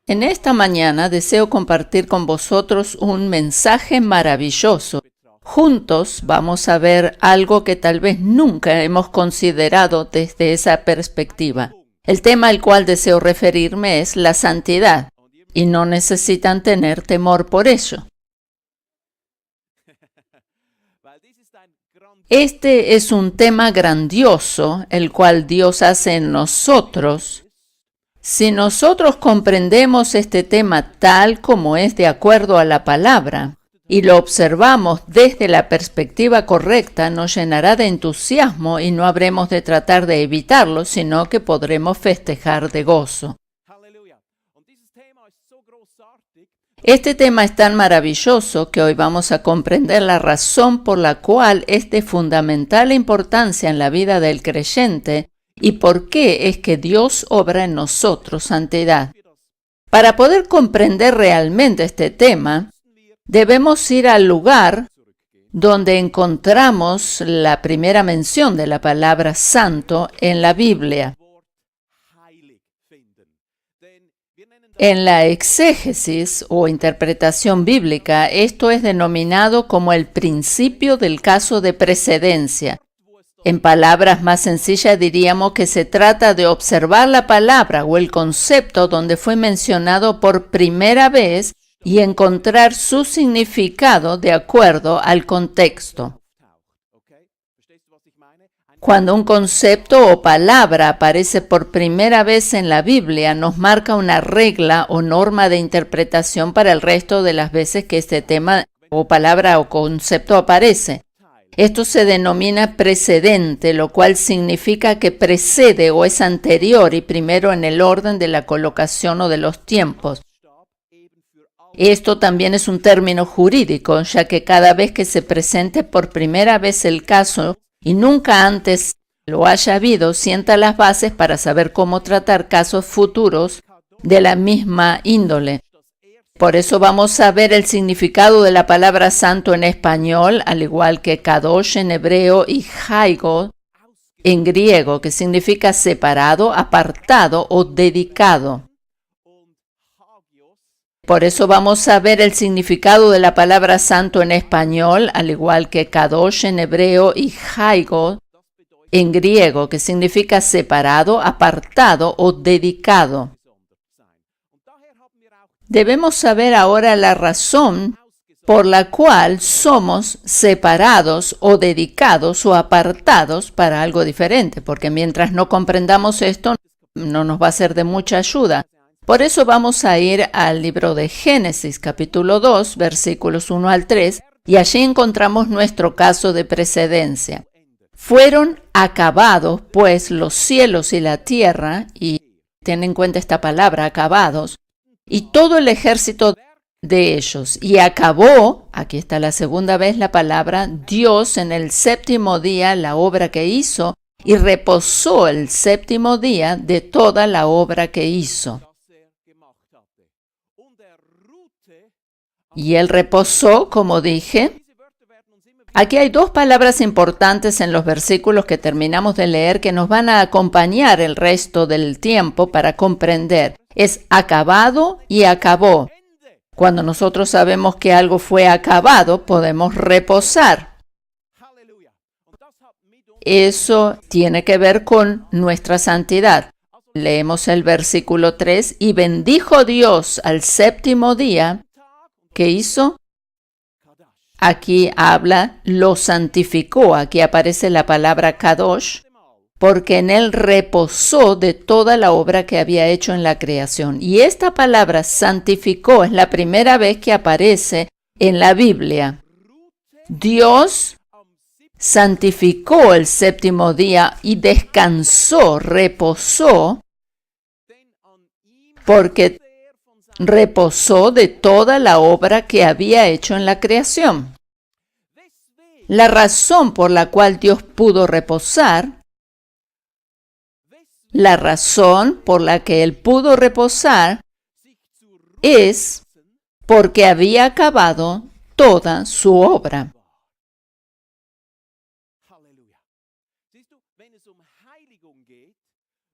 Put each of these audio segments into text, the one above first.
En esta mañana deseo compartir con vosotros un mensaje maravilloso. Juntos vamos a ver algo que tal vez nunca hemos considerado desde esa perspectiva. El tema al cual deseo referirme es la santidad, y no necesitan tener temor por ello. Este es un tema grandioso, el cual Dios hace en nosotros. Si nosotros comprendemos este tema tal como es de acuerdo a la palabra y lo observamos desde la perspectiva correcta, nos llenará de entusiasmo y no habremos de tratar de evitarlo, sino que podremos festejar de gozo. Este tema es tan maravilloso que hoy vamos a comprender la razón por la cual es de fundamental importancia en la vida del creyente y por qué es que Dios obra en nosotros santidad. Para poder comprender realmente este tema, debemos ir al lugar donde encontramos la primera mención de la palabra santo en la Biblia. En la exégesis o interpretación bíblica, esto es denominado como el principio del caso de precedencia. En palabras más sencillas diríamos que se trata de observar la palabra o el concepto donde fue mencionado por primera vez y encontrar su significado de acuerdo al contexto. Cuando un concepto o palabra aparece por primera vez en la Biblia, nos marca una regla o norma de interpretación para el resto de las veces que este tema o palabra o concepto aparece. Esto se denomina precedente, lo cual significa que precede o es anterior y primero en el orden de la colocación o de los tiempos. Esto también es un término jurídico, ya que cada vez que se presente por primera vez el caso y nunca antes lo haya habido, sienta las bases para saber cómo tratar casos futuros de la misma índole. Por eso vamos a ver el significado de la palabra santo en español, al igual que kadosh en hebreo y hagios en griego, que significa separado, apartado o dedicado. Por eso vamos a ver el significado de la palabra santo en español, al igual que kadosh en hebreo y hagios en griego, que significa separado, apartado o dedicado. Debemos saber ahora la razón por la cual somos separados o dedicados o apartados para algo diferente, porque mientras no comprendamos esto, no nos va a ser de mucha ayuda. Por eso vamos a ir al libro de Génesis, capítulo 2, versículos 1 al 3, y allí encontramos nuestro caso de precedencia. Fueron acabados, pues, los cielos y la tierra, y ten en cuenta esta palabra, acabados, y todo el ejército de ellos. Y acabó, aquí está la segunda vez la palabra, Dios en el séptimo día la obra que hizo, y reposó el séptimo día de toda la obra que hizo. Y él reposó, como dije. Aquí hay dos palabras importantes en los versículos que terminamos de leer que nos van a acompañar el resto del tiempo para comprender. Es acabado y acabó. Cuando nosotros sabemos que algo fue acabado, podemos reposar. Eso tiene que ver con nuestra santidad. Leemos el versículo 3, y bendijo Dios al séptimo día. ¿Qué hizo? Aquí habla, lo santificó. Aquí aparece la palabra kadosh, porque en él reposó de toda la obra que había hecho en la creación. Y esta palabra santificó es la primera vez que aparece en la Biblia. Dios santificó el séptimo día y descansó, reposó, porque reposó de toda la obra que había hecho en la creación. La razón por la cual Dios pudo reposar, la razón por la que Él pudo reposar es porque había acabado toda su obra.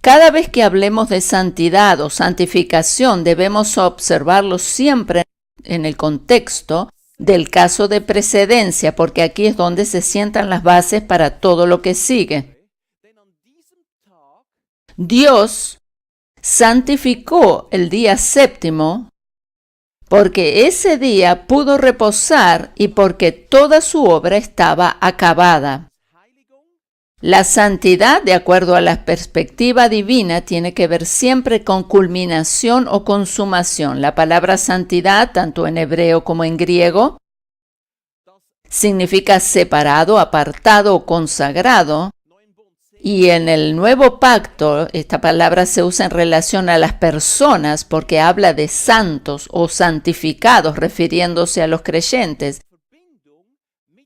Cada vez que hablemos de santidad o santificación, debemos observarlo siempre en el contexto del caso de precedencia, porque aquí es donde se sientan las bases para todo lo que sigue. Dios santificó el día séptimo porque ese día pudo reposar y porque toda su obra estaba acabada. La santidad, de acuerdo a la perspectiva divina, tiene que ver siempre con culminación o consumación. La palabra santidad, tanto en hebreo como en griego, significa separado, apartado o consagrado. Y en el Nuevo Pacto, esta palabra se usa en relación a las personas porque habla de santos o santificados, refiriéndose a los creyentes.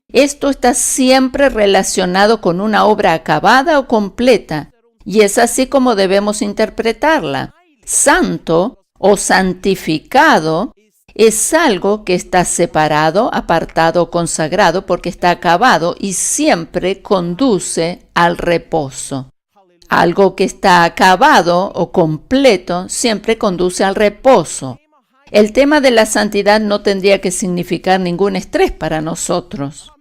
Esto está siempre relacionado con una obra acabada o completa, y es así como debemos interpretarla. Santo o santificado es algo que está separado, apartado o consagrado porque está acabado y siempre conduce al reposo. Algo que está acabado o completo siempre conduce al reposo. El tema de la santidad no tendría que significar ningún estrés para nosotros.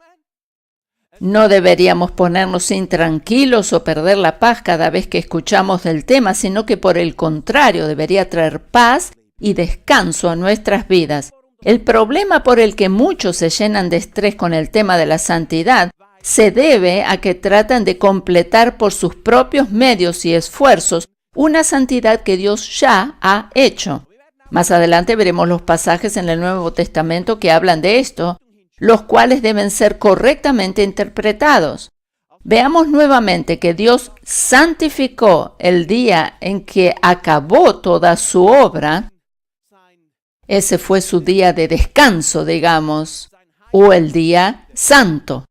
No deberíamos ponernos intranquilos o perder la paz cada vez que escuchamos del tema, sino que por el contrario debería traer paz y descanso a nuestras vidas. El problema por el que muchos se llenan de estrés con el tema de la santidad se debe a que tratan de completar por sus propios medios y esfuerzos una santidad que Dios ya ha hecho. Más adelante veremos los pasajes en el Nuevo Testamento que hablan de esto, los cuales deben ser correctamente interpretados. Veamos nuevamente que Dios santificó el día en que acabó toda su obra. Ese fue su día de descanso, digamos, o el día santo.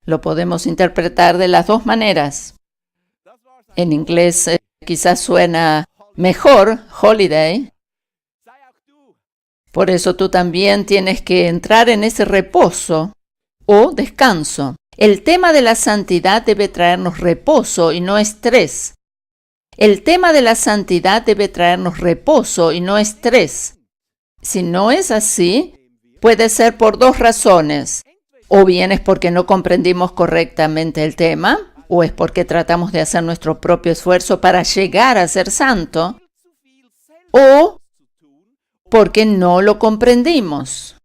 Lo podemos interpretar de las dos maneras. En inglés quizás suena mejor, holiday. Por eso tú también tienes que entrar en ese reposo o descanso. El tema de la santidad debe traernos reposo y no estrés. El tema de la santidad debe traernos reposo y no estrés. Si no es así, puede ser por dos razones. O bien es porque no comprendimos correctamente el tema, o es porque tratamos de hacer nuestro propio esfuerzo para llegar a ser santo, o porque no lo comprendimos.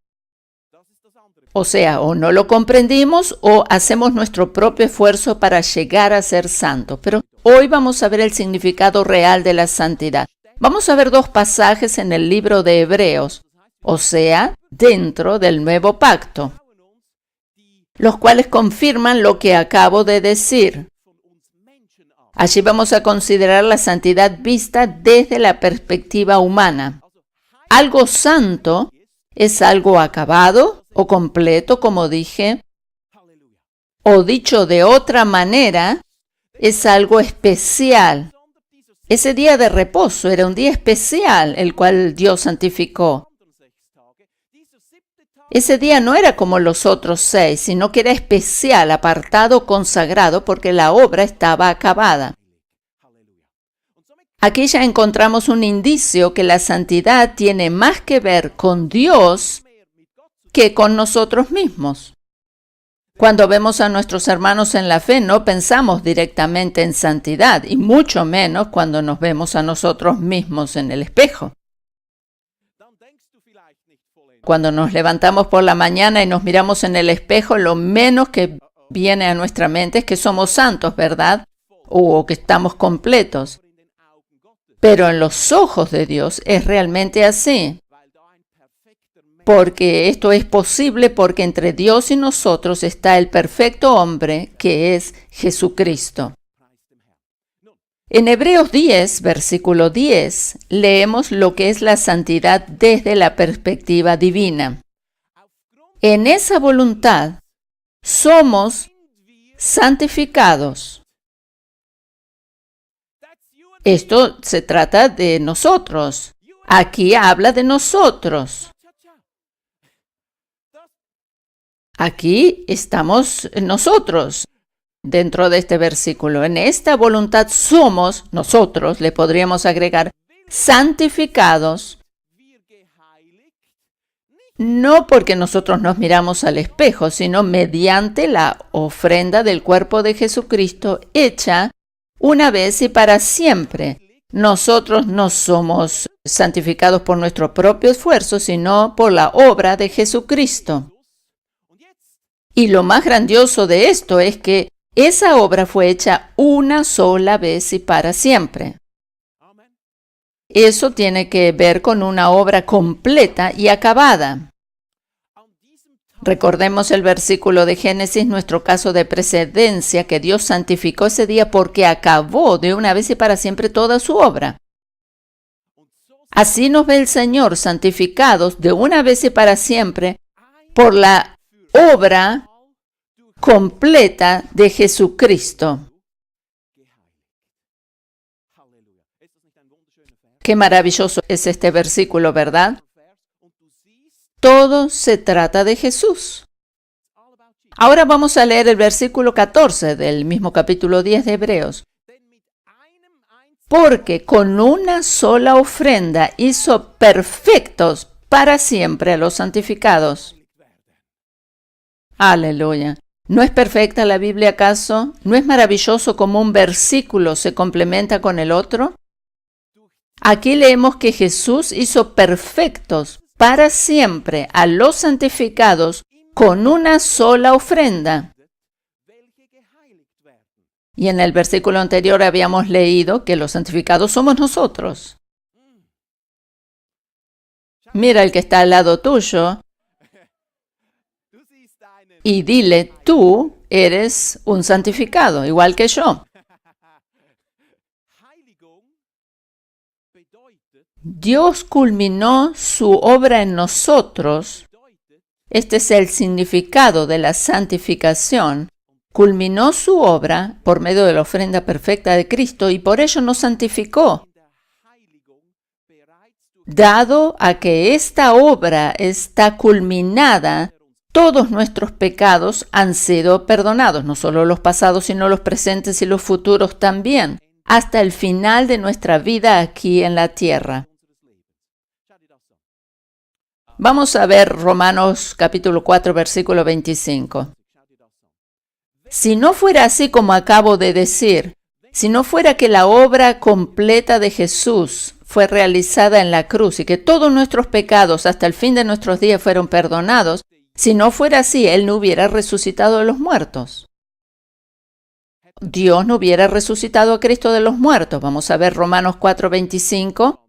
O sea, o no lo comprendimos o hacemos nuestro propio esfuerzo para llegar a ser santo. Pero hoy vamos a ver el significado real de la santidad. Vamos a ver dos pasajes en el libro de Hebreos, o sea, dentro del Nuevo Pacto, los cuales confirman lo que acabo de decir. Allí vamos a considerar la santidad vista desde la perspectiva humana. Algo santo es algo acabado o completo, como dije, o dicho de otra manera, es algo especial. Ese día de reposo era un día especial, el cual Dios santificó. Ese día no era como los otros 6, sino que era especial, apartado, consagrado, porque la obra estaba acabada. Aquí ya encontramos un indicio que la santidad tiene más que ver con Dios que con nosotros mismos. Cuando vemos a nuestros hermanos en la fe, no pensamos directamente en santidad, y mucho menos cuando nos vemos a nosotros mismos en el espejo. Cuando nos levantamos por la mañana y nos miramos en el espejo, lo menos que viene a nuestra mente es que somos santos, ¿verdad? O que estamos completos. Pero en los ojos de Dios es realmente así. Porque esto es posible porque entre Dios y nosotros está el perfecto hombre que es Jesucristo. En Hebreos 10, versículo 10, leemos lo que es la santidad desde la perspectiva divina. En esa voluntad somos santificados. Esto se trata de nosotros. Aquí habla de nosotros. Aquí estamos nosotros. dentro de este versículo. En esta voluntad somos, nosotros, le podríamos agregar, santificados, no porque nosotros nos miramos al espejo, sino mediante la ofrenda del cuerpo de Jesucristo hecha una vez y para siempre. Nosotros no somos santificados por nuestro propio esfuerzo, sino por la obra de Jesucristo. Y lo más grandioso de esto es que esa obra fue hecha una sola vez y para siempre. Eso tiene que ver con una obra completa y acabada. Recordemos el versículo de Génesis, nuestro caso de precedencia, que Dios santificó ese día porque acabó de una vez y para siempre toda su obra. Así nos ve el Señor, santificados de una vez y para siempre por la obra completa de Jesucristo. Qué maravilloso es este versículo, ¿verdad? Todo se trata de Jesús. Ahora vamos a leer el versículo 14 del mismo capítulo 10 de Hebreos. Porque con una sola ofrenda hizo perfectos para siempre a los santificados. Aleluya. ¿No es perfecta la Biblia acaso? ¿No es maravilloso cómo un versículo se complementa con el otro? Aquí leemos que Jesús hizo perfectos para siempre a los santificados con una sola ofrenda. Y en el versículo anterior habíamos leído que los santificados somos nosotros. Mira el que está al lado tuyo y dile, tú eres un santificado, igual que yo. Dios culminó su obra en nosotros. Este es el significado de la santificación. Culminó su obra por medio de la ofrenda perfecta de Cristo y por ello nos santificó. Dado a que esta obra está culminada, todos nuestros pecados han sido perdonados, no solo los pasados, sino los presentes y los futuros también, hasta el final de nuestra vida aquí en la tierra. Vamos a ver Romanos capítulo 4, versículo 25. Si no fuera así como acabo de decir, si no fuera que la obra completa de Jesús fue realizada en la cruz y que todos nuestros pecados hasta el fin de nuestros días fueron perdonados, si no fuera así, Él no hubiera resucitado de los muertos. Dios no hubiera resucitado a Cristo de los muertos. Vamos a ver Romanos 4, 25.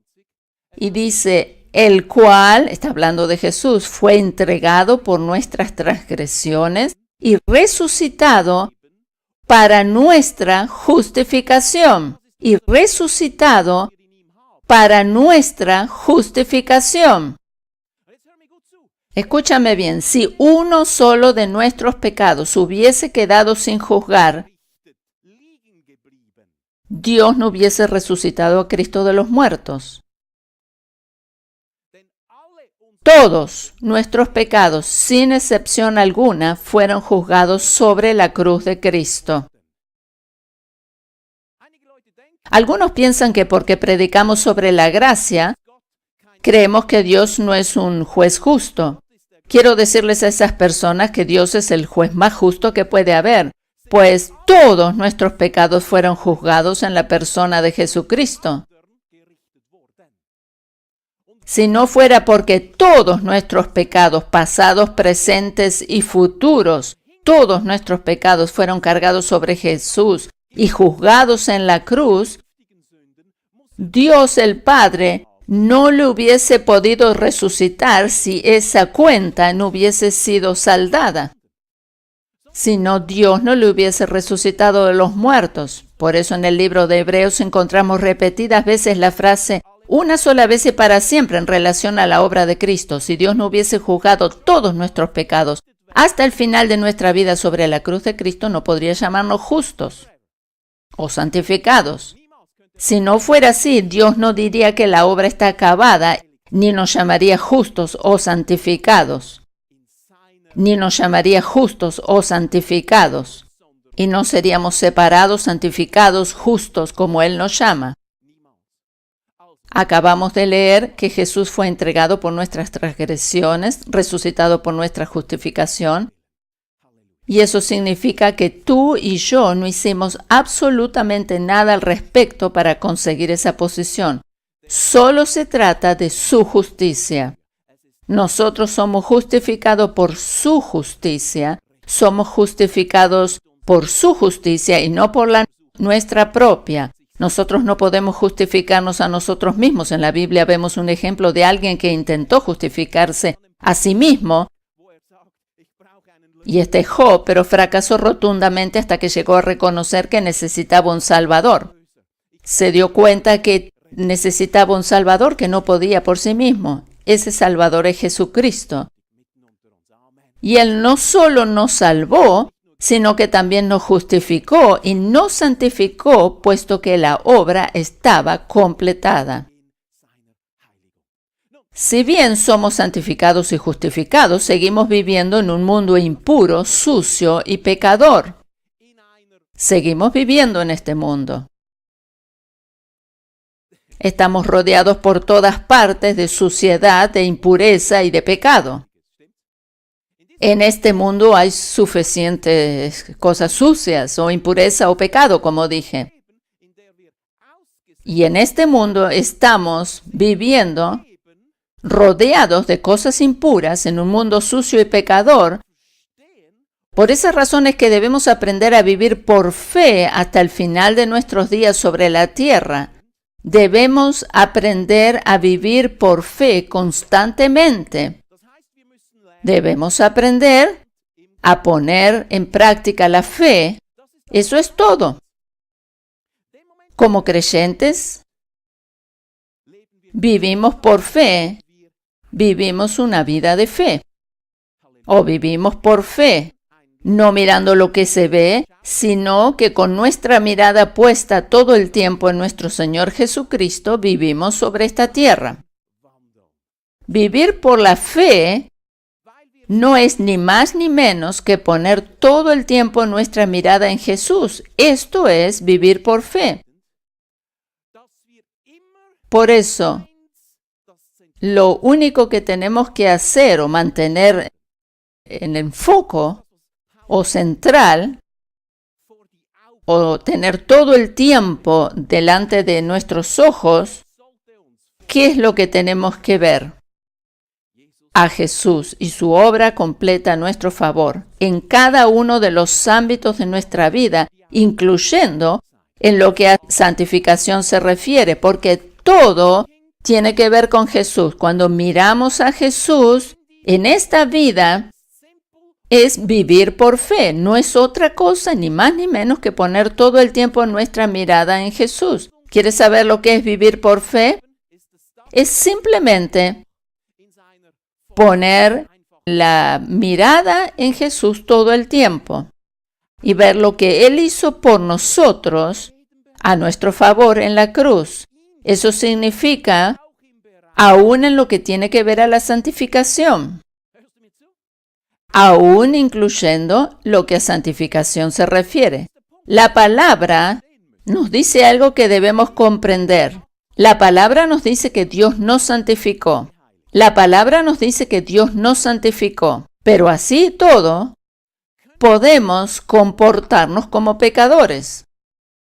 Y dice, el cual, está hablando de Jesús, fue entregado por nuestras transgresiones y resucitado para nuestra justificación. Y resucitado para nuestra justificación. Escúchame bien, si uno solo de nuestros pecados hubiese quedado sin juzgar, Dios no hubiese resucitado a Cristo de los muertos. Todos nuestros pecados, sin excepción alguna, fueron juzgados sobre la cruz de Cristo. Algunos piensan que porque predicamos sobre la gracia, creemos que Dios no es un juez justo. Quiero decirles a esas personas que Dios es el juez más justo que puede haber, pues todos nuestros pecados fueron juzgados en la persona de Jesucristo. Si no fuera porque todos nuestros pecados, pasados, presentes y futuros, todos nuestros pecados fueron cargados sobre Jesús y juzgados en la cruz, Dios el Padre no le hubiese podido resucitar si esa cuenta no hubiese sido saldada. Si no, Dios no le hubiese resucitado de los muertos. Por eso en el libro de Hebreos encontramos repetidas veces la frase una sola vez y para siempre en relación a la obra de Cristo. Si Dios no hubiese juzgado todos nuestros pecados hasta el final de nuestra vida sobre la cruz de Cristo, no podría llamarnos justos o santificados. Si no fuera así, Dios no diría que la obra está acabada, ni nos llamaría justos o santificados. Ni nos llamaría justos o santificados. y no seríamos separados, santificados, justos, como Él nos llama. Acabamos de leer que Jesús fue entregado por nuestras transgresiones, resucitado por nuestra justificación. Y eso significa que tú y yo no hicimos absolutamente nada al respecto para conseguir esa posición. Solo se trata de su justicia. Nosotros somos justificados por su justicia. Somos justificados por su justicia y no por la nuestra propia. Nosotros no podemos justificarnos a nosotros mismos. En la Biblia vemos un ejemplo de alguien que intentó justificarse a sí mismo. Y este Job, pero fracasó rotundamente hasta que llegó a reconocer que necesitaba un Salvador. Se dio cuenta que necesitaba un Salvador que no podía por sí mismo. Ese Salvador es Jesucristo. Y Él no solo nos salvó, sino que también nos justificó y nos santificó, puesto que la obra estaba completada. Si bien somos santificados y justificados, seguimos viviendo en un mundo impuro, sucio y pecador. Seguimos viviendo en este mundo. Estamos rodeados por todas partes de suciedad, de impureza y de pecado. En este mundo hay suficientes cosas sucias o impureza o pecado, como dije. Y en este mundo estamos viviendo rodeados de cosas impuras en un mundo sucio y pecador. Por esa razón es que debemos aprender a vivir por fe hasta el final de nuestros días sobre la tierra. Debemos aprender a vivir por fe constantemente. Debemos aprender a poner en práctica la fe. Eso es todo. Como creyentes, vivimos por fe. Vivimos una vida de fe. O vivimos por fe, no mirando lo que se ve, sino que con nuestra mirada puesta todo el tiempo en nuestro Señor Jesucristo, vivimos sobre esta tierra. Vivir por la fe no es ni más ni menos que poner todo el tiempo nuestra mirada en Jesús. Esto es vivir por fe. Por eso, lo único que tenemos que hacer o mantener en el foco o central o tener todo el tiempo delante de nuestros ojos, ¿qué es lo que tenemos que ver? A Jesús y su obra completa a nuestro favor en cada uno de los ámbitos de nuestra vida, incluyendo en lo que a santificación se refiere, porque todo tiene que ver con Jesús. Cuando miramos a Jesús en esta vida, es vivir por fe. No es otra cosa, ni más ni menos que poner todo el tiempo nuestra mirada en Jesús. ¿Quieres saber lo que es vivir por fe? Es simplemente poner la mirada en Jesús todo el tiempo y ver lo que Él hizo por nosotros a nuestro favor en la cruz. Eso significa, aún en lo que tiene que ver a la santificación, aún incluyendo lo que a santificación se refiere. La palabra nos dice algo que debemos comprender. La palabra nos dice que Dios nos santificó. La palabra nos dice que Dios nos santificó. Pero así y todo, podemos comportarnos como pecadores.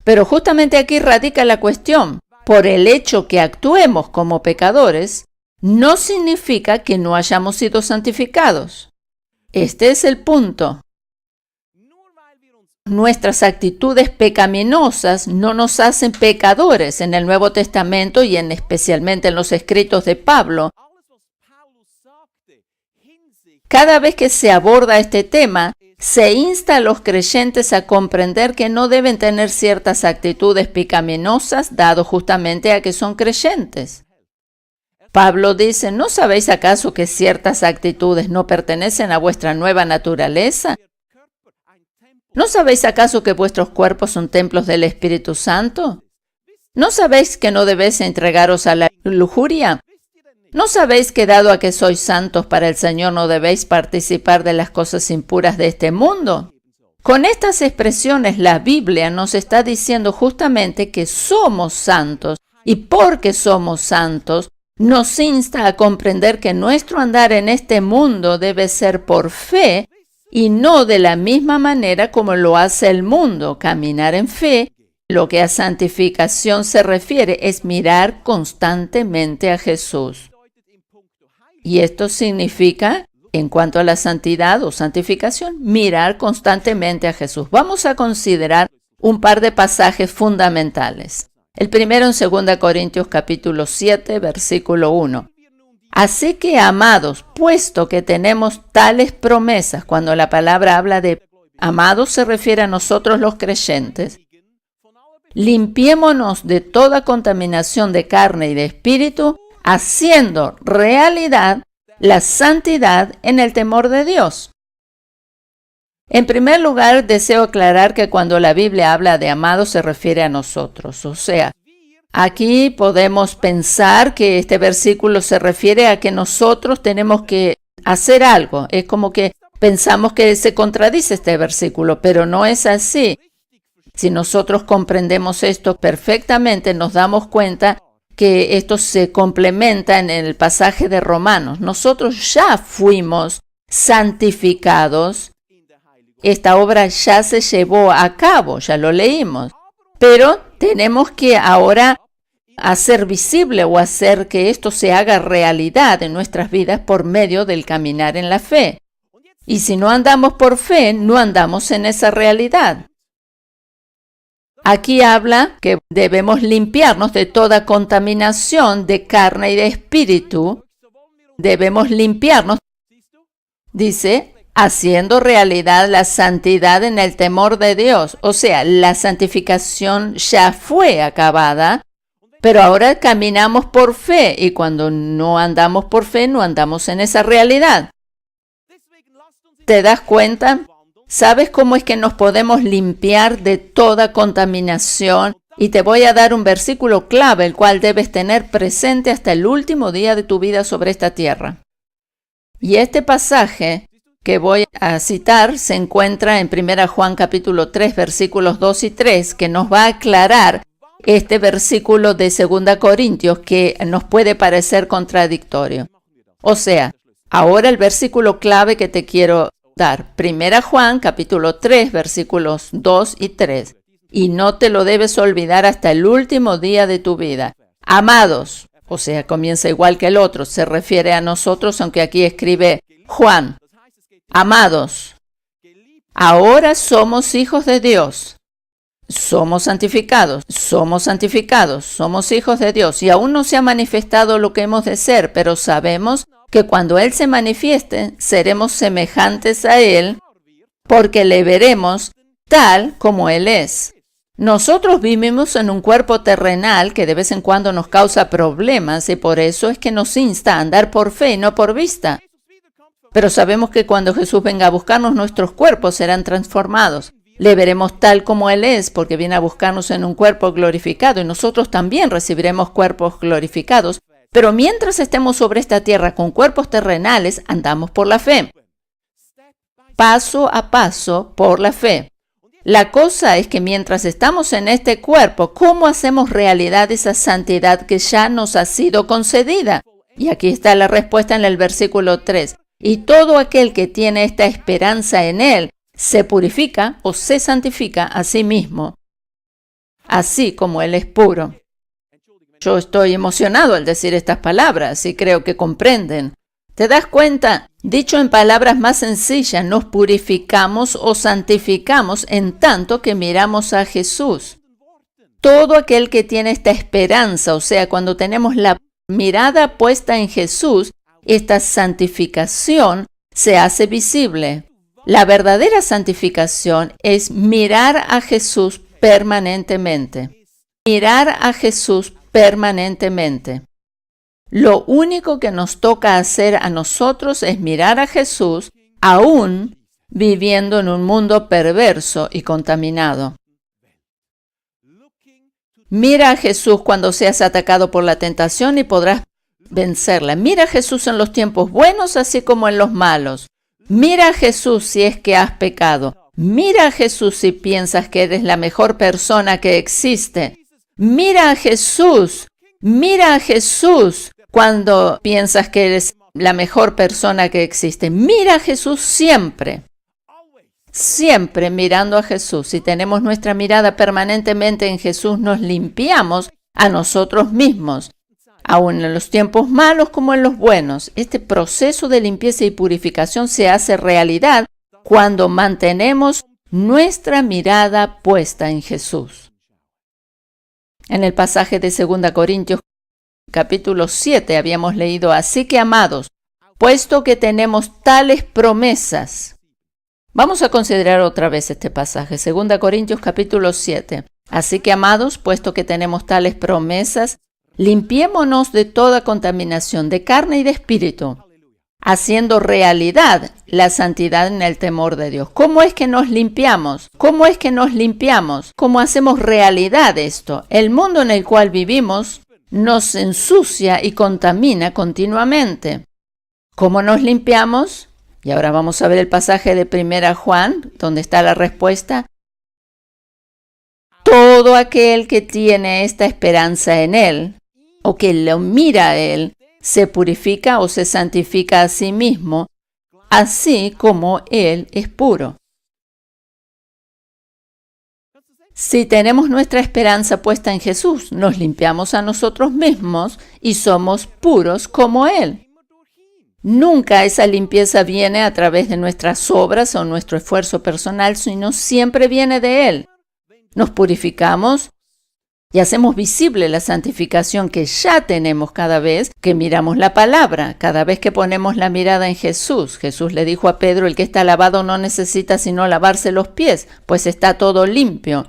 Pero justamente aquí radica la cuestión. Por el hecho que actuemos como pecadores, no significa que no hayamos sido santificados. Este es el punto. Nuestras actitudes pecaminosas no nos hacen pecadores en el Nuevo Testamento y especialmente en los escritos de Pablo. Cada vez que se aborda este tema, se insta a los creyentes a comprender que no deben tener ciertas actitudes pecaminosas, dado justamente a que son creyentes. Pablo dice, ¿no sabéis acaso que ciertas actitudes no pertenecen a vuestra nueva naturaleza? ¿No sabéis acaso que vuestros cuerpos son templos del Espíritu Santo? ¿No sabéis que no debéis entregaros a la lujuria? ¿No sabéis que dado a que sois santos para el Señor no debéis participar de las cosas impuras de este mundo? Con estas expresiones, la Biblia nos está diciendo justamente que somos santos, y porque somos santos, nos insta a comprender que nuestro andar en este mundo debe ser por fe y no de la misma manera como lo hace el mundo. Caminar en fe, lo que a santificación se refiere, es mirar constantemente a Jesús. Y esto significa, en cuanto a la santidad o santificación, mirar constantemente a Jesús. Vamos a considerar un par de pasajes fundamentales. El primero en 2 Corintios capítulo 7, versículo 1. Así que, amados, puesto que tenemos tales promesas, cuando la palabra habla de amados se refiere a nosotros los creyentes, limpiémonos de toda contaminación de carne y de espíritu, haciendo realidad la santidad en el temor de Dios. En primer lugar, deseo aclarar que cuando la Biblia habla de amados se refiere a nosotros. O sea, aquí podemos pensar que este versículo se refiere a que nosotros tenemos que hacer algo. Es como que pensamos que se contradice este versículo, pero no es así. Si nosotros comprendemos esto perfectamente, nos damos cuenta que esto se complementa en el pasaje de Romanos. Nosotros ya fuimos santificados. Esta obra ya se llevó a cabo, ya lo leímos. Pero tenemos que ahora hacer visible o hacer que esto se haga realidad en nuestras vidas por medio del caminar en la fe. Y si no andamos por fe, no andamos en esa realidad. Aquí habla que debemos limpiarnos de toda contaminación de carne y de espíritu. Debemos limpiarnos, dice, haciendo realidad la santidad en el temor de Dios. O sea, la santificación ya fue acabada, pero ahora caminamos por fe, y cuando no andamos por fe, no andamos en esa realidad. ¿Te das cuenta? ¿Sabes cómo es que nos podemos limpiar de toda contaminación? Y te voy a dar un versículo clave, el cual debes tener presente hasta el último día de tu vida sobre esta tierra. Y este pasaje que voy a citar se encuentra en 1 Juan capítulo 3, versículos 2 y 3, que nos va a aclarar este versículo de 2 Corintios que nos puede parecer contradictorio. O sea, ahora el versículo clave que te quiero dar, 1 Juan capítulo 3, versículos 2 y 3. Y no te lo debes olvidar hasta el último día de tu vida. Amados, o sea, comienza igual que el otro, se refiere a nosotros, aunque aquí escribe Juan. Amados, ahora somos hijos de Dios. Somos santificados, somos hijos de Dios. Y aún no se ha manifestado lo que hemos de ser, pero sabemos que cuando Él se manifieste, seremos semejantes a Él, porque le veremos tal como Él es. Nosotros vivimos en un cuerpo terrenal que de vez en cuando nos causa problemas, y por eso es que nos insta a andar por fe y no por vista. Pero sabemos que cuando Jesús venga a buscarnos, nuestros cuerpos serán transformados. Le veremos tal como Él es, porque viene a buscarnos en un cuerpo glorificado, y nosotros también recibiremos cuerpos glorificados. Pero mientras estemos sobre esta tierra con cuerpos terrenales, andamos por la fe. Paso a paso por la fe. La cosa es que mientras estamos en este cuerpo, ¿cómo hacemos realidad esa santidad que ya nos ha sido concedida? Y aquí está la respuesta en el versículo 3. Y todo aquel que tiene esta esperanza en Él se purifica o se santifica a sí mismo, así como Él es puro. Yo estoy emocionado al decir estas palabras y creo que comprenden. ¿Te das cuenta? Dicho en palabras más sencillas, nos purificamos o santificamos en tanto que miramos a Jesús. Todo aquel que tiene esta esperanza, o sea, cuando tenemos la mirada puesta en Jesús, esta santificación se hace visible. La verdadera santificación es mirar a Jesús permanentemente. Mirar a Jesús permanentemente. Lo único que nos toca hacer a nosotros es mirar a Jesús, aún viviendo en un mundo perverso y contaminado. Mira a Jesús cuando seas atacado por la tentación y podrás vencerla. Mira a Jesús en los tiempos buenos así como en los malos. Mira a Jesús si es que has pecado. Mira a Jesús si piensas que eres la mejor persona que existe. Mira a Jesús. Mira a Jesús cuando piensas que eres la mejor persona que existe. Mira a Jesús siempre. Siempre mirando a Jesús. Si tenemos nuestra mirada permanentemente en Jesús, nos limpiamos a nosotros mismos, aun en los tiempos malos como en los buenos. Este proceso de limpieza y purificación se hace realidad cuando mantenemos nuestra mirada puesta en Jesús. En el pasaje de 2 Corintios capítulo 7 habíamos leído: así que, amados, puesto que tenemos tales promesas. Vamos a considerar otra vez este pasaje, 2 Corintios capítulo 7. Así que, amados, puesto que tenemos tales promesas, limpiémonos de toda contaminación de carne y de espíritu, haciendo realidad la santidad en el temor de Dios. ¿Cómo es que nos limpiamos? ¿Cómo es que nos limpiamos? ¿Cómo hacemos realidad esto? El mundo en el cual vivimos nos ensucia y contamina continuamente. ¿Cómo nos limpiamos? Y ahora vamos a ver el pasaje de 1 Juan, donde está la respuesta. Todo aquel que tiene esta esperanza en Él, o que lo mira a Él, se purifica o se santifica a sí mismo, así como Él es puro. Si tenemos nuestra esperanza puesta en Jesús, nos limpiamos a nosotros mismos y somos puros como Él. Nunca esa limpieza viene a través de nuestras obras o nuestro esfuerzo personal, sino siempre viene de Él. Nos purificamos y hacemos visible la santificación que ya tenemos cada vez que miramos la palabra, cada vez que ponemos la mirada en Jesús. Jesús le dijo a Pedro: el que está lavado no necesita sino lavarse los pies, pues está todo limpio,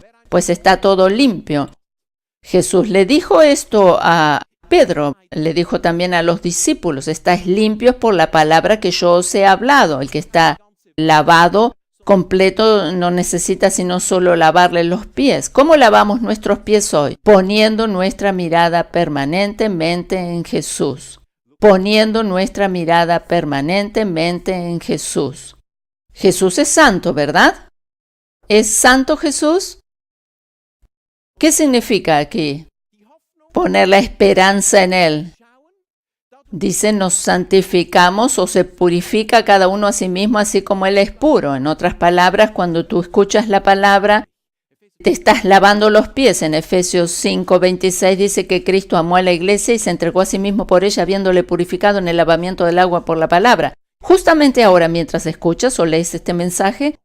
Jesús le dijo esto a Pedro, le dijo también a los discípulos: estáis limpios por la palabra que yo os he hablado. El que está lavado completo no necesita sino solo lavarle los pies. ¿Cómo lavamos nuestros pies hoy? Poniendo nuestra mirada permanentemente en Jesús. Poniendo nuestra mirada permanentemente en Jesús. Jesús es santo, ¿verdad? ¿Es santo Jesús? ¿Qué significa aquí? Poner la esperanza en Él. Dice, nos santificamos o se purifica cada uno a sí mismo, así como Él es puro. En otras palabras, cuando tú escuchas la palabra, te estás lavando los pies. En Efesios 5:26 dice que Cristo amó a la iglesia y se entregó a sí mismo por ella, habiéndole purificado en el lavamiento del agua por la palabra. Justamente ahora, mientras escuchas o lees este mensaje,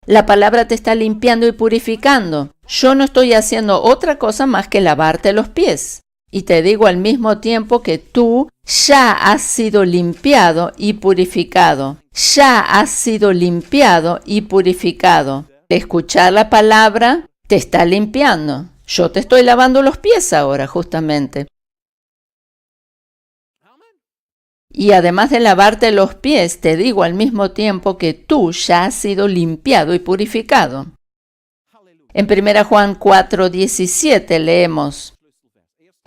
la palabra te está limpiando y purificando. Yo no estoy haciendo otra cosa más que lavarte los pies. Y te digo al mismo tiempo que tú ya has sido limpiado y purificado. Ya has sido limpiado y purificado. Escuchar la palabra te está limpiando. Yo te estoy lavando los pies ahora, justamente. Y además de lavarte los pies, te digo al mismo tiempo que tú ya has sido limpiado y purificado. En 1 Juan 4:17 leemos.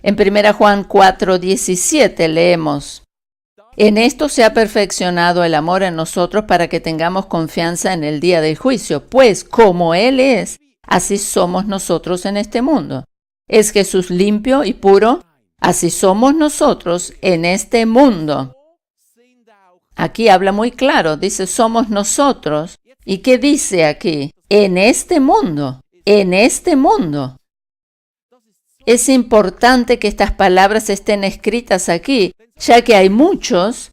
En 1 Juan 4:17 leemos: en esto se ha perfeccionado el amor en nosotros para que tengamos confianza en el día del juicio, pues como Él es, así somos nosotros en este mundo. ¿Es Jesús limpio y puro? Así somos nosotros en este mundo. Aquí habla muy claro, dice somos nosotros. ¿Y qué dice aquí? En este mundo, en este mundo. Es importante que estas palabras estén escritas aquí, ya que hay muchos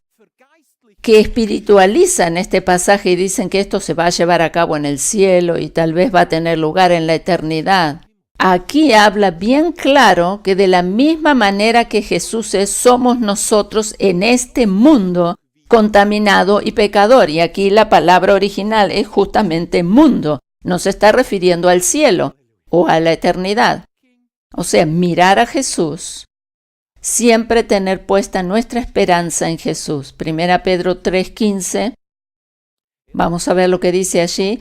que espiritualizan este pasaje y dicen que esto se va a llevar a cabo en el cielo y tal vez va a tener lugar en la eternidad. Aquí habla bien claro que de la misma manera que Jesús es, somos nosotros en este mundo contaminado y pecador. Y aquí la palabra original es justamente mundo. No se está refiriendo al cielo o a la eternidad. O sea, mirar a Jesús, siempre tener puesta nuestra esperanza en Jesús. 1 Pedro 3:15, vamos a ver lo que dice allí.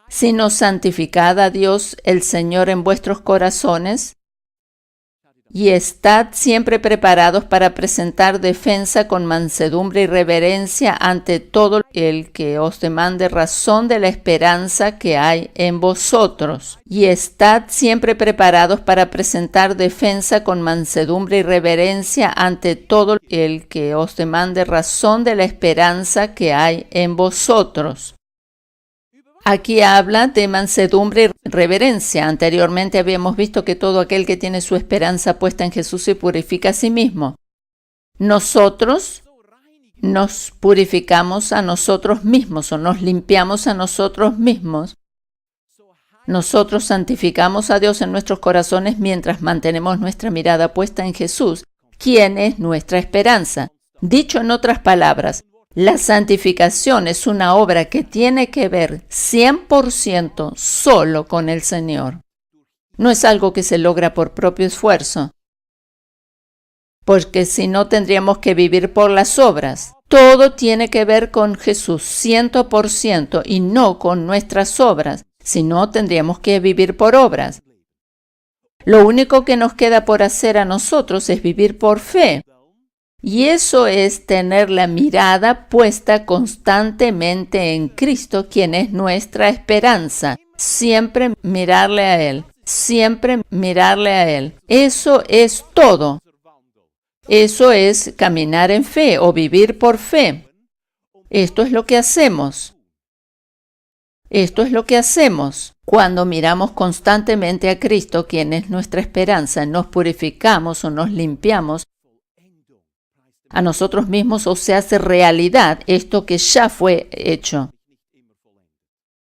Sino santificad a Dios el Señor en vuestros corazones Y estad siempre preparados para presentar defensa con mansedumbre y reverencia ante todo el que os demande razón de la esperanza que hay en vosotros. Y estad siempre preparados para presentar defensa con mansedumbre y reverencia ante todo el que os demande razón de la esperanza que hay en vosotros. Aquí habla de mansedumbre y reverencia. Anteriormente habíamos visto que todo aquel que tiene su esperanza puesta en Jesús se purifica a sí mismo. Nosotros nos purificamos a nosotros mismos o nos limpiamos a nosotros mismos. Nosotros santificamos a Dios en nuestros corazones mientras mantenemos nuestra mirada puesta en Jesús, quien es nuestra esperanza. Dicho en otras palabras, la santificación es una obra que tiene que ver 100% solo con el Señor. No es algo que se logra por propio esfuerzo, porque si no tendríamos que vivir por las obras. Todo tiene que ver con Jesús 100% y no con nuestras obras, si no tendríamos que vivir por obras. Lo único que nos queda por hacer a nosotros es vivir por fe. Y eso es tener la mirada puesta constantemente en Cristo, quien es nuestra esperanza. Siempre mirarle a Él, siempre mirarle a Él. Eso es todo. Eso es caminar en fe o vivir por fe. Esto es lo que hacemos. Esto es lo que hacemos. Cuando miramos constantemente a Cristo, quien es nuestra esperanza, nos purificamos o nos limpiamos a nosotros mismos o se hace realidad esto que ya fue hecho.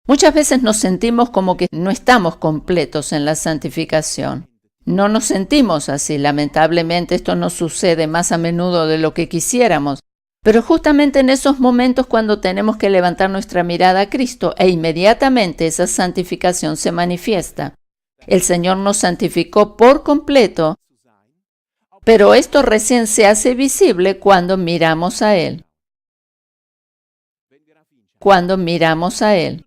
Muchas veces nos sentimos como que no estamos completos en la santificación. No nos sentimos así. Lamentablemente esto nos sucede más a menudo de lo que quisiéramos. Pero justamente en esos momentos cuando tenemos que levantar nuestra mirada a Cristo e inmediatamente esa santificación se manifiesta. El Señor nos santificó por completo. Pero esto recién se hace visible cuando miramos a Él. Cuando miramos a Él.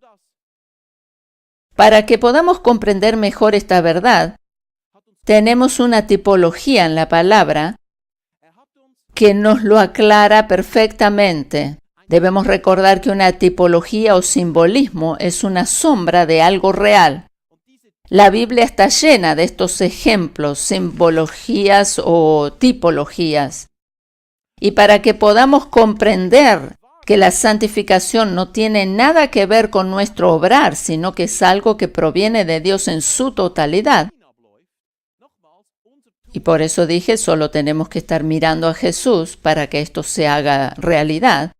Para que podamos comprender mejor esta verdad, tenemos una tipología en la palabra que nos lo aclara perfectamente. Debemos recordar que una tipología o simbolismo es una sombra de algo real. La Biblia está llena de estos ejemplos, simbologías o tipologías. Y para que podamos comprender que la santificación no tiene nada que ver con nuestro obrar, sino que es algo que proviene de Dios en su totalidad. Y por eso dije, solo tenemos que estar mirando a Jesús para que esto se haga realidad.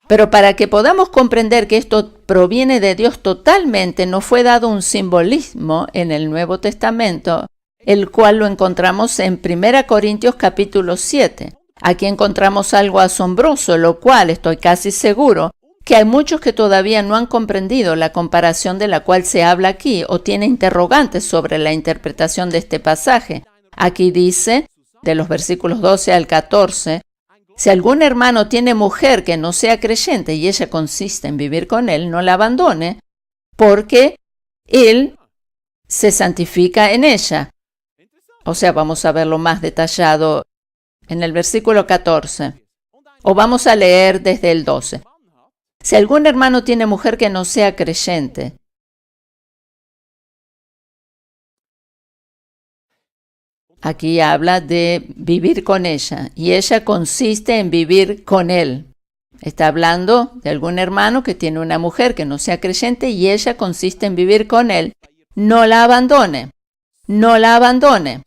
Pero para que podamos comprender que esto proviene de Dios totalmente, nos fue dado un simbolismo en el Nuevo Testamento, el cual lo encontramos en 1 Corintios capítulo 7. Aquí encontramos algo asombroso, lo cual estoy casi seguro que hay muchos que todavía no han comprendido la comparación de la cual se habla aquí o tienen interrogantes sobre la interpretación de este pasaje. Aquí dice, de los versículos 12 al 14, si algún hermano tiene mujer que no sea creyente y ella consiste en vivir con él, no la abandone, porque él se santifica en ella. O sea, vamos a verlo más detallado en el versículo 14. O vamos a leer desde el 12. Si algún hermano tiene mujer que no sea creyente, aquí habla de vivir con ella, y ella consiste en vivir con él. Está hablando de algún hermano que tiene una mujer que no sea creyente y ella consiste en vivir con él. No la abandone, no la abandone.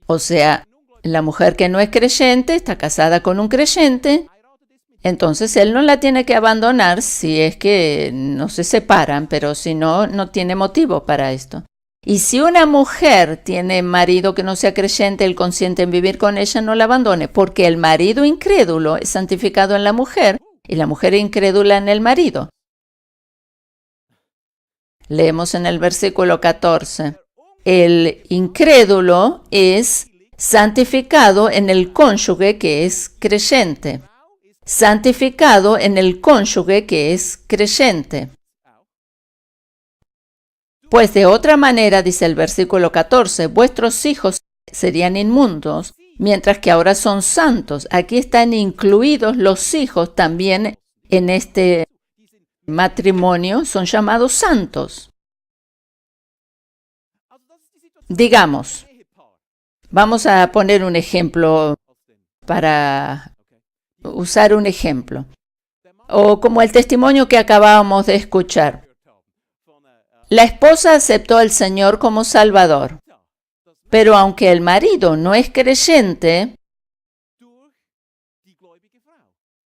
O sea, la mujer que no es creyente está casada con un creyente, entonces él no la tiene que abandonar si es que no se separan, pero si no, no tiene motivo para esto. Y si una mujer tiene marido que no sea creyente, él consiente en vivir con ella, no la abandone, porque el marido incrédulo es santificado en la mujer y la mujer incrédula en el marido. Leemos en el versículo 14. El incrédulo es santificado en el cónyuge que es creyente. Santificado en el cónyuge que es creyente. Pues de otra manera, dice el versículo 14, vuestros hijos serían inmundos, mientras que ahora son santos. Aquí están incluidos los hijos también en este matrimonio, son llamados santos. Digamos, vamos a poner un ejemplo para usar un ejemplo. O como el testimonio que acabábamos de escuchar. La esposa aceptó al Señor como Salvador, pero aunque el marido no es creyente,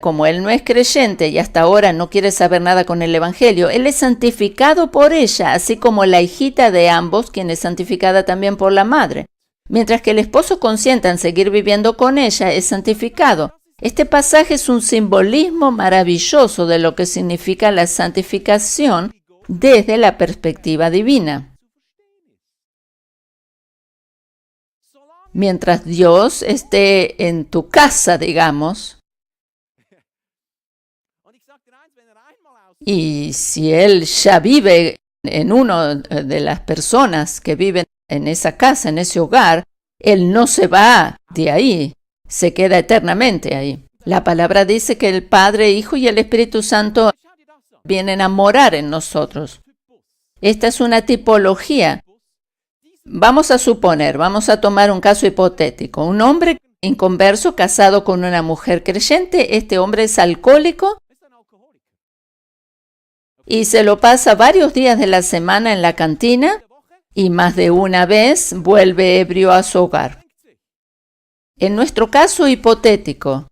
como él no es creyente y hasta ahora no quiere saber nada con el Evangelio, él es santificado por ella, así como la hijita de ambos, quien es santificada también por la madre. Mientras que el esposo consienta en seguir viviendo con ella, es santificado. Este pasaje es un simbolismo maravilloso de lo que significa la santificación desde la perspectiva divina. Mientras Dios esté en tu casa, digamos, y si Él ya vive en una de las personas que viven en esa casa, en ese hogar, Él no se va de ahí, se queda eternamente ahí. La palabra dice que el Padre, Hijo y el Espíritu Santo vienen a morar en nosotros. Esta es una tipología. Vamos a tomar un caso hipotético. Un hombre inconverso casado con una mujer creyente, este hombre es alcohólico y se lo pasa varios días de la semana en la cantina y más de una vez vuelve ebrio a su hogar. En nuestro caso hipotético,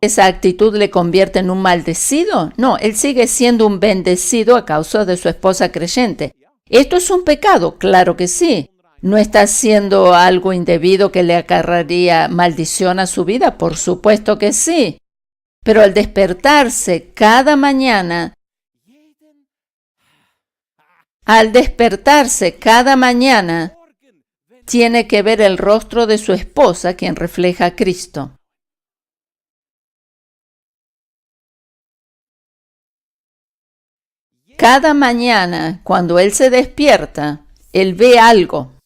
¿esa actitud le convierte en un maldecido? No, él sigue siendo un bendecido a causa de su esposa creyente. ¿Esto es un pecado? Claro que sí. ¿No está haciendo algo indebido que le acarrearía maldición a su vida? Por supuesto que sí. Pero al despertarse cada mañana, tiene que ver el rostro de su esposa, quien refleja a Cristo. Cada mañana, cuando él se despierta, él ve algo.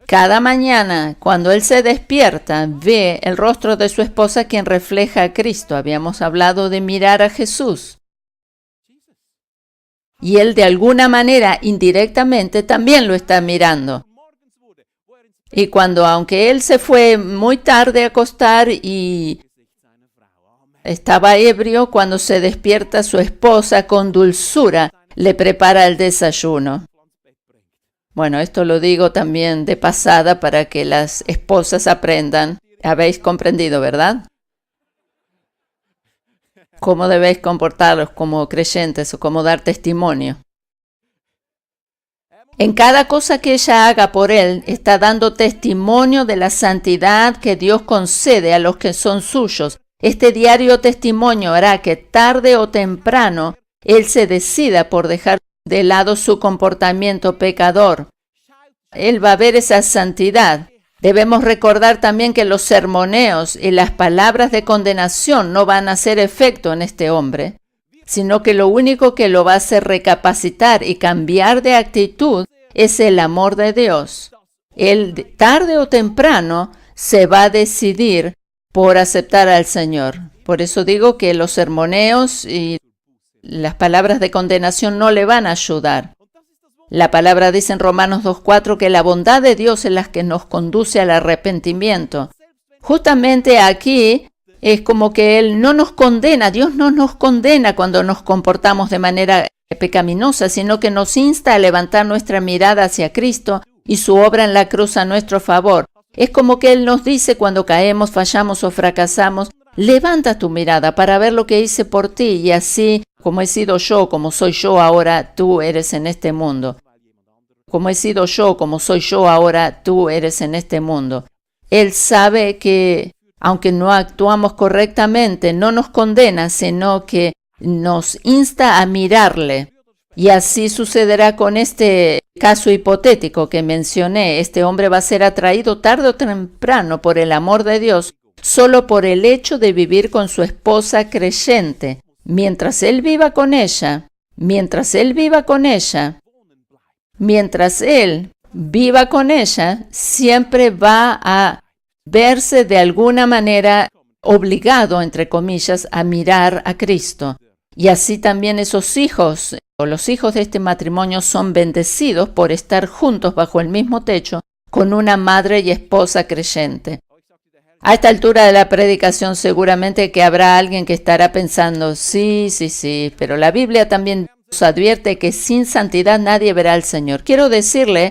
Cada mañana, cuando él se despierta, ve el rostro de su esposa, quien refleja a Cristo. Habíamos hablado de mirar a Jesús. Y él de alguna manera, indirectamente, también lo está mirando. Y cuando, aunque él se fue muy tarde a acostar y estaba ebrio, cuando se despierta su esposa con dulzura le prepara el desayuno. Bueno, esto lo digo también de pasada para que las esposas aprendan. Habéis comprendido, ¿verdad? Cómo debéis comportaros como creyentes o cómo dar testimonio. En cada cosa que ella haga por él, está dando testimonio de la santidad que Dios concede a los que son suyos. Este diario testimonio hará que tarde o temprano él se decida por dejar de lado su comportamiento pecador. Él va a ver esa santidad. Debemos recordar también que los sermoneos y las palabras de condenación no van a hacer efecto en este hombre, sino que lo único que lo va a hacer recapacitar y cambiar de actitud es el amor de Dios. Él, tarde o temprano, se va a decidir por aceptar al Señor. Por eso digo que los sermoneos y las palabras de condenación no le van a ayudar. La palabra dice en Romanos 2:4 que la bondad de Dios es la que nos conduce al arrepentimiento. Justamente aquí es como que Él no nos condena, Dios no nos condena cuando nos comportamos de manera pecaminosa, sino que nos insta a levantar nuestra mirada hacia Cristo y su obra en la cruz a nuestro favor. Es como que Él nos dice cuando caemos, fallamos o fracasamos, levanta tu mirada para ver lo que hice por ti y así, como he sido yo, como soy yo ahora, tú eres en este mundo. Como he sido yo, como soy yo ahora, tú eres en este mundo. Él sabe que, aunque no actuamos correctamente, no nos condena, sino que nos insta a mirarle. Y así sucederá con este caso hipotético que mencioné. Este hombre va a ser atraído tarde o temprano por el amor de Dios, solo por el hecho de vivir con su esposa creyente. Mientras él viva con ella, mientras él viva con ella, siempre va a verse de alguna manera obligado, entre comillas, a mirar a Cristo. Y así también esos hijos, o los hijos de este matrimonio, son bendecidos por estar juntos bajo el mismo techo con una madre y esposa creyente. A esta altura de la predicación seguramente que habrá alguien que estará pensando, sí, pero la Biblia también nos advierte que sin santidad nadie verá al Señor. Quiero decirle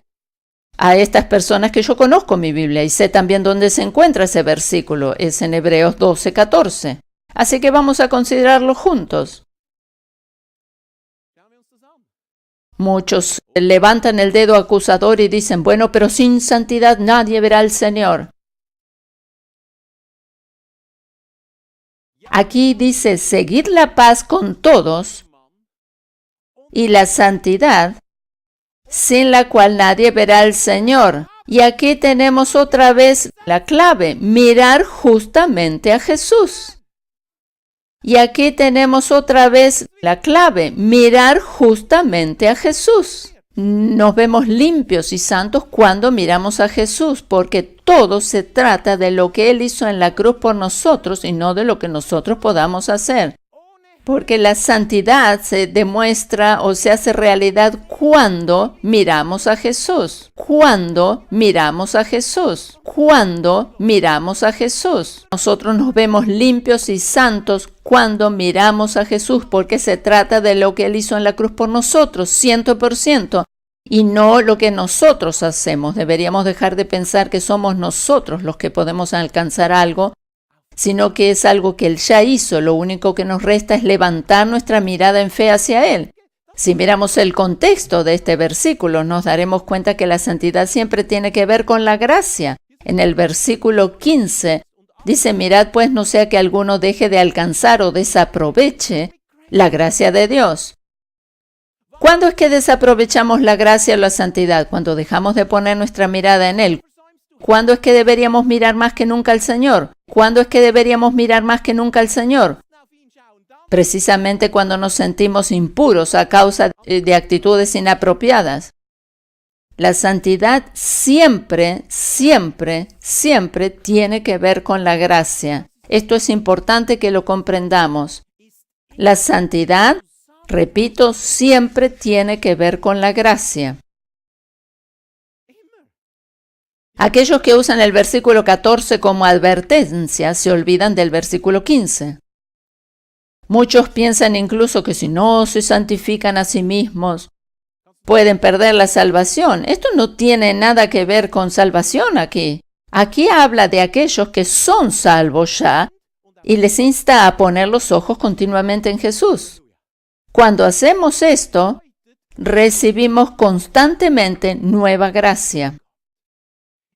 a estas personas que yo conozco mi Biblia y sé también dónde se encuentra ese versículo, es en Hebreos 12:14. Así que vamos a considerarlo juntos. Muchos levantan el dedo acusador y dicen, bueno, pero sin santidad nadie verá al Señor. Aquí dice, seguid la paz con todos y la santidad, sin la cual nadie verá al Señor. Y aquí tenemos otra vez la clave, mirar justamente a Jesús. Y aquí tenemos otra vez la clave, mirar justamente a Jesús. Nos vemos limpios y santos cuando miramos a Jesús, porque todo se trata de lo que Él hizo en la cruz por nosotros y no de lo que nosotros podamos hacer. Porque la santidad se demuestra o se hace realidad cuando miramos a Jesús. Cuando miramos a Jesús. Cuando miramos a Jesús. Nosotros nos vemos limpios y santos cuando miramos a Jesús, porque se trata de lo que Él hizo en la cruz por nosotros, 100%, y no lo que nosotros hacemos. Deberíamos dejar de pensar que somos nosotros los que podemos alcanzar algo, sino que es algo que Él ya hizo. Lo único que nos resta es levantar nuestra mirada en fe hacia Él. Si miramos el contexto de este versículo, nos daremos cuenta que la santidad siempre tiene que ver con la gracia. En el versículo 15 dice, mirad pues no sea que alguno deje de alcanzar o desaproveche la gracia de Dios. ¿Cuándo es que desaprovechamos la gracia o la santidad? Cuando dejamos de poner nuestra mirada en Él. ¿Cuándo es que deberíamos mirar más que nunca al Señor? ¿Cuándo es que deberíamos mirar más que nunca al Señor? Precisamente cuando nos sentimos impuros a causa de actitudes inapropiadas. La santidad siempre tiene que ver con la gracia. Esto es importante que lo comprendamos. La santidad, repito, siempre tiene que ver con la gracia. Aquellos que usan el versículo 14 como advertencia se olvidan del versículo 15. Muchos piensan incluso que si no se santifican a sí mismos, pueden perder la salvación. Esto no tiene nada que ver con salvación aquí. Aquí habla de aquellos que son salvos ya y les insta a poner los ojos continuamente en Jesús. Cuando hacemos esto, recibimos constantemente nueva gracia.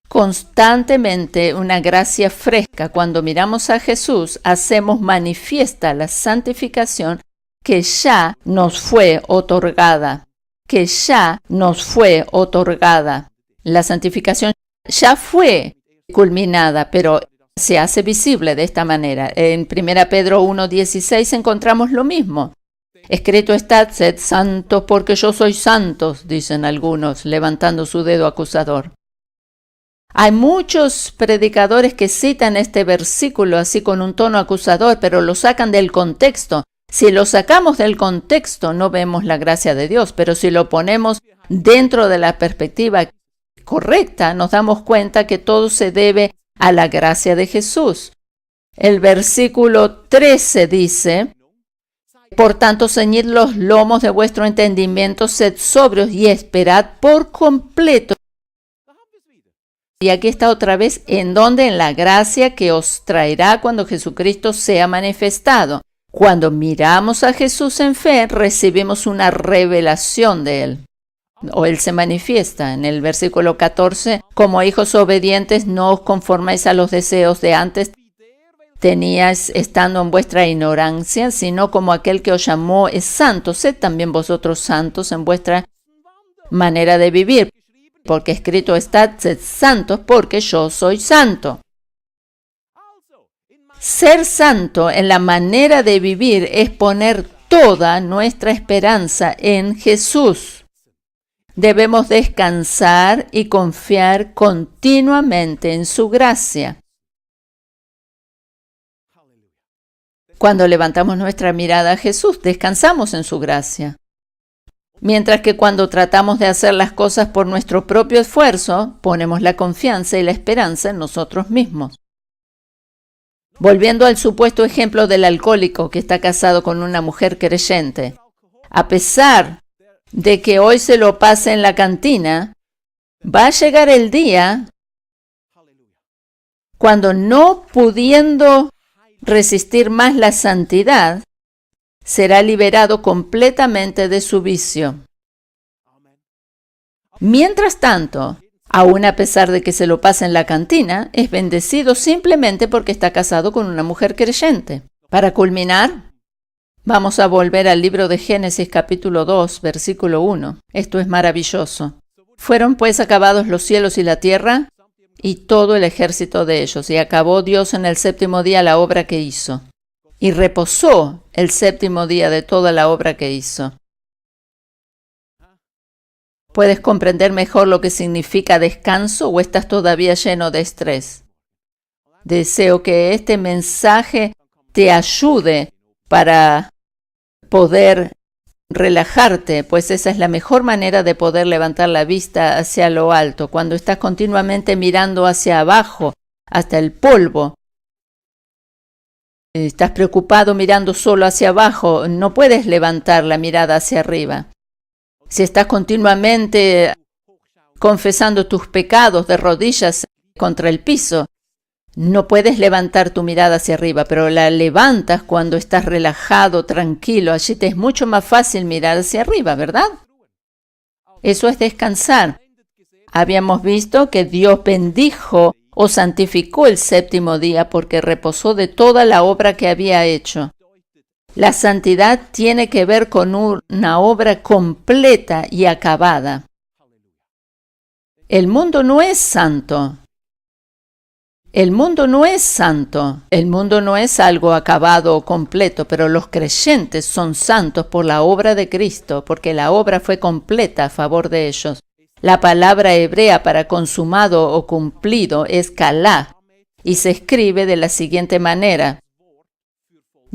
Constantemente una gracia fresca. Cuando miramos a Jesús, hacemos manifiesta la santificación que ya nos fue otorgada. Que ya nos fue otorgada. La santificación ya fue culminada, pero se hace visible de esta manera. En 1 Pedro 1:16 encontramos lo mismo. Escrito está, sed santos porque yo soy santos, dicen algunos, levantando su dedo acusador. Hay muchos predicadores que citan este versículo así con un tono acusador, pero lo sacan del contexto. Si lo sacamos del contexto, no vemos la gracia de Dios, pero si lo ponemos dentro de la perspectiva correcta, nos damos cuenta que todo se debe a la gracia de Jesús. El versículo 13 dice, por tanto, ceñid los lomos de vuestro entendimiento, sed sobrios y esperad por completo. Y aquí está otra vez, ¿en dónde? En la gracia que os traerá cuando Jesucristo sea manifestado. Cuando miramos a Jesús en fe, recibimos una revelación de Él. O Él se manifiesta. En el versículo 14, como hijos obedientes, no os conforméis a los deseos de antes teníais estando en vuestra ignorancia, sino como aquel que os llamó es santo. Sed también vosotros santos en vuestra manera de vivir. Porque escrito está, sed santos porque yo soy santo. Ser santo en la manera de vivir es poner toda nuestra esperanza en Jesús. Debemos descansar y confiar continuamente en su gracia. Cuando levantamos nuestra mirada a Jesús, descansamos en su gracia. Mientras que cuando tratamos de hacer las cosas por nuestro propio esfuerzo, ponemos la confianza y la esperanza en nosotros mismos. Volviendo al supuesto ejemplo del alcohólico que está casado con una mujer creyente, a pesar de que hoy se lo pase en la cantina, va a llegar el día cuando, no pudiendo resistir más la santidad, será liberado completamente de su vicio. Mientras tanto, aun a pesar de que se lo pase en la cantina, es bendecido simplemente porque está casado con una mujer creyente. Para culminar, vamos a volver al libro de Génesis capítulo 2, versículo 1. Esto es maravilloso. Fueron pues acabados los cielos y la tierra y todo el ejército de ellos, y acabó Dios en el séptimo día la obra que hizo. Y reposó el séptimo día de toda la obra que hizo. ¿Puedes comprender mejor lo que significa descanso o estás todavía lleno de estrés? Deseo que este mensaje te ayude para poder relajarte, pues esa es la mejor manera de poder levantar la vista hacia lo alto. Cuando estás continuamente mirando hacia abajo, hasta el polvo, estás preocupado mirando solo hacia abajo, no puedes levantar la mirada hacia arriba. Si estás continuamente confesando tus pecados de rodillas contra el piso, no puedes levantar tu mirada hacia arriba, pero la levantas cuando estás relajado, tranquilo. Allí te es mucho más fácil mirar hacia arriba, ¿verdad? Eso es descansar. Habíamos visto que Dios bendijo o santificó el séptimo día porque reposó de toda la obra que había hecho. La santidad tiene que ver con una obra completa y acabada. El mundo no es santo. El mundo no es santo. El mundo no es algo acabado o completo, pero los creyentes son santos por la obra de Cristo, porque la obra fue completa a favor de ellos. La palabra hebrea para consumado o cumplido es kalá y se escribe de la siguiente manera.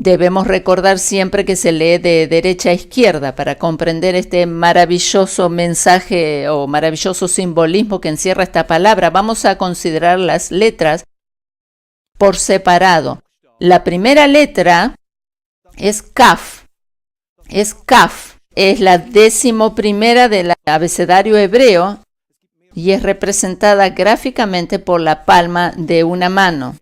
Debemos recordar siempre que se lee de derecha a izquierda para comprender este maravilloso mensaje o maravilloso simbolismo que encierra esta palabra. Vamos a considerar las letras por separado. La primera letra es Kaf. Es Kaf. Es la 11ª del abecedario hebreo y es representada gráficamente por la palma de una mano.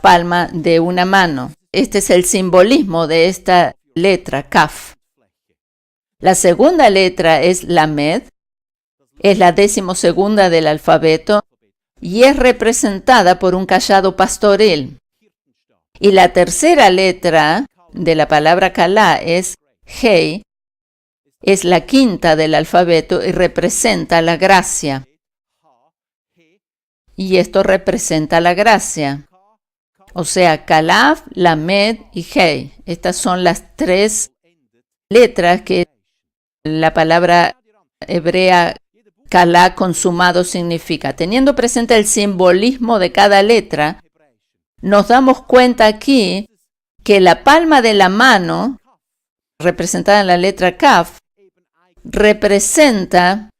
Palma de una mano. Este es el simbolismo de esta letra, Kaf. La segunda letra es Lamed, es la 12ª del alfabeto y es representada por un cayado pastoril. Y la tercera letra de la palabra Kalá es Hei, es la 5ª del alfabeto y representa la gracia. Y esto representa la gracia. O sea, Kalaf, Lamed y Hei. Estas son las 3 letras que la palabra hebrea Kalá consumado significa. Teniendo presente el simbolismo de cada letra, nos damos cuenta aquí que la palma de la mano, representada en la letra Kaf, representa,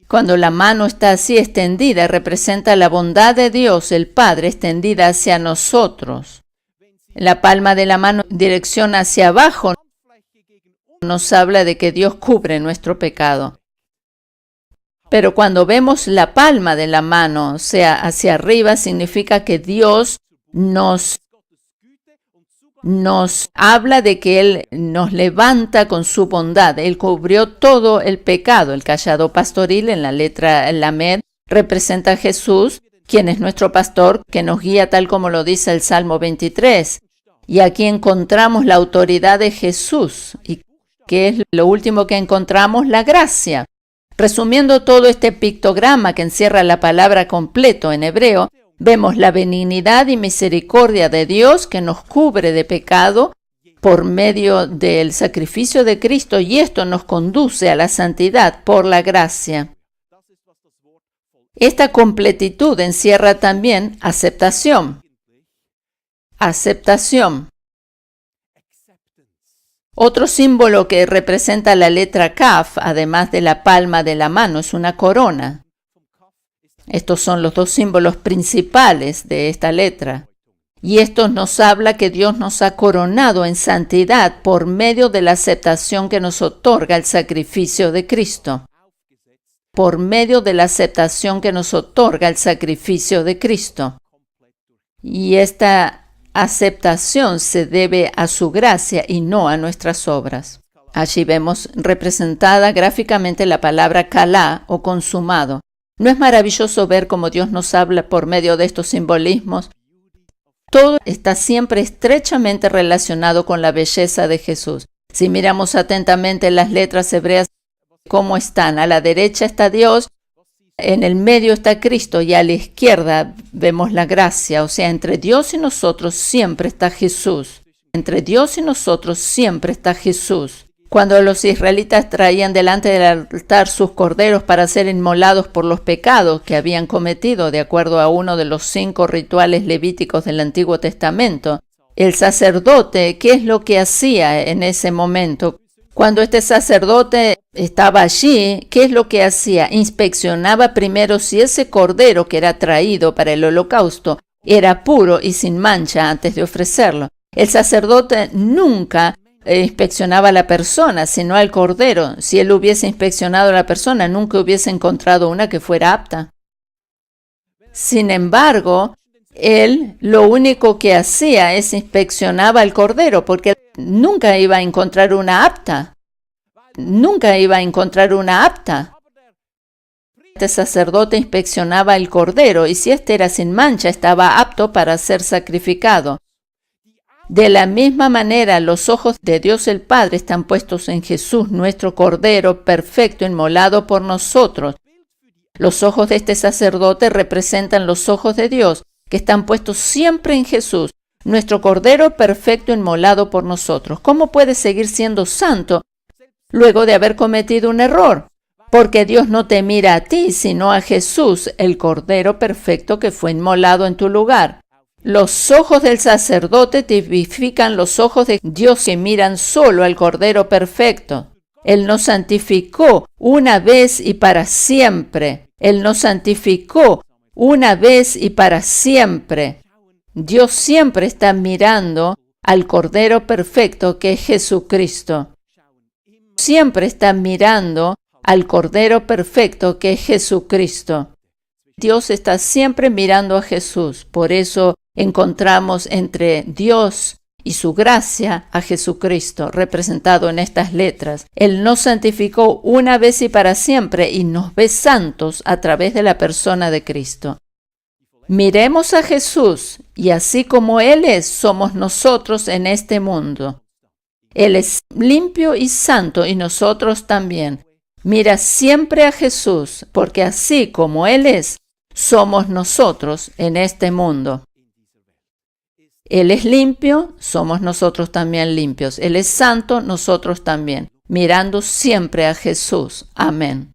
cuando la mano está así extendida, representa la bondad de Dios, el Padre, extendida hacia nosotros. La palma de la mano en dirección hacia abajo nos habla de que Dios cubre nuestro pecado. Pero cuando vemos la palma de la mano, o sea, hacia arriba, significa que Dios nos habla de que Él nos levanta con su bondad. Él cubrió todo el pecado. El cayado pastoril en la letra Lamed representa a Jesús, quien es nuestro pastor, que nos guía tal como lo dice el Salmo 23. Y aquí encontramos la autoridad de Jesús. ¿Y qué es lo último que encontramos? La gracia. Resumiendo todo este pictograma que encierra la palabra completo en hebreo, vemos la benignidad y misericordia de Dios que nos cubre de pecado por medio del sacrificio de Cristo, y esto nos conduce a la santidad por la gracia. Esta completitud encierra también aceptación. Aceptación. Otro símbolo que representa la letra Kaf, además de la palma de la mano, es una corona. Estos son los dos símbolos principales de esta letra. Y esto nos habla que Dios nos ha coronado en santidad por medio de la aceptación que nos otorga el sacrificio de Cristo. Por medio de la aceptación que nos otorga el sacrificio de Cristo. Y esta aceptación se debe a su gracia y no a nuestras obras. Allí vemos representada gráficamente la palabra kalá o consumado. ¿No es maravilloso ver cómo Dios nos habla por medio de estos simbolismos? Todo está siempre estrechamente relacionado con la belleza de Jesús. Si miramos atentamente las letras hebreas, ¿cómo están? A la derecha está Dios, en el medio está Cristo y a la izquierda vemos la gracia. O sea, entre Dios y nosotros siempre está Jesús. Entre Dios y nosotros siempre está Jesús. Cuando los israelitas traían delante del altar sus corderos para ser inmolados por los pecados que habían cometido, de acuerdo a uno de los 5 rituales levíticos del Antiguo Testamento, el sacerdote, ¿qué es lo que hacía en ese momento? Cuando este sacerdote estaba allí, ¿qué es lo que hacía? Inspeccionaba primero si ese cordero que era traído para el holocausto era puro y sin mancha antes de ofrecerlo. El sacerdote nunca inspeccionaba a la persona, sino al cordero. Si él hubiese inspeccionado a la persona, nunca hubiese encontrado una que fuera apta. Sin embargo, él lo único que hacía es inspeccionaba al cordero, porque nunca iba a encontrar una apta. Nunca iba a encontrar una apta. Este sacerdote inspeccionaba el cordero, y si éste era sin mancha, estaba apto para ser sacrificado. De la misma manera, los ojos de Dios el Padre están puestos en Jesús, nuestro Cordero perfecto, inmolado por nosotros. Los ojos de este sacerdote representan los ojos de Dios, que están puestos siempre en Jesús, nuestro Cordero perfecto, inmolado por nosotros. ¿Cómo puedes seguir siendo santo luego de haber cometido un error? Porque Dios no te mira a ti, sino a Jesús, el Cordero perfecto que fue inmolado en tu lugar. Los ojos del sacerdote tipifican los ojos de Dios que miran solo al Cordero perfecto. Él nos santificó una vez y para siempre. Él nos santificó una vez y para siempre. Dios siempre está mirando al Cordero perfecto que es Jesucristo. Siempre está mirando al Cordero perfecto que es Jesucristo. Dios está siempre mirando a Jesús. Por eso encontramos entre Dios y su gracia a Jesucristo, representado en estas letras. Él nos santificó una vez y para siempre y nos ve santos a través de la persona de Cristo. Miremos a Jesús y así como Él es, somos nosotros en este mundo. Él es limpio y santo y nosotros también. Mira siempre a Jesús, porque así como Él es, somos nosotros en este mundo. Él es limpio, somos nosotros también limpios. Él es santo, nosotros también. Mirando siempre a Jesús. Amén.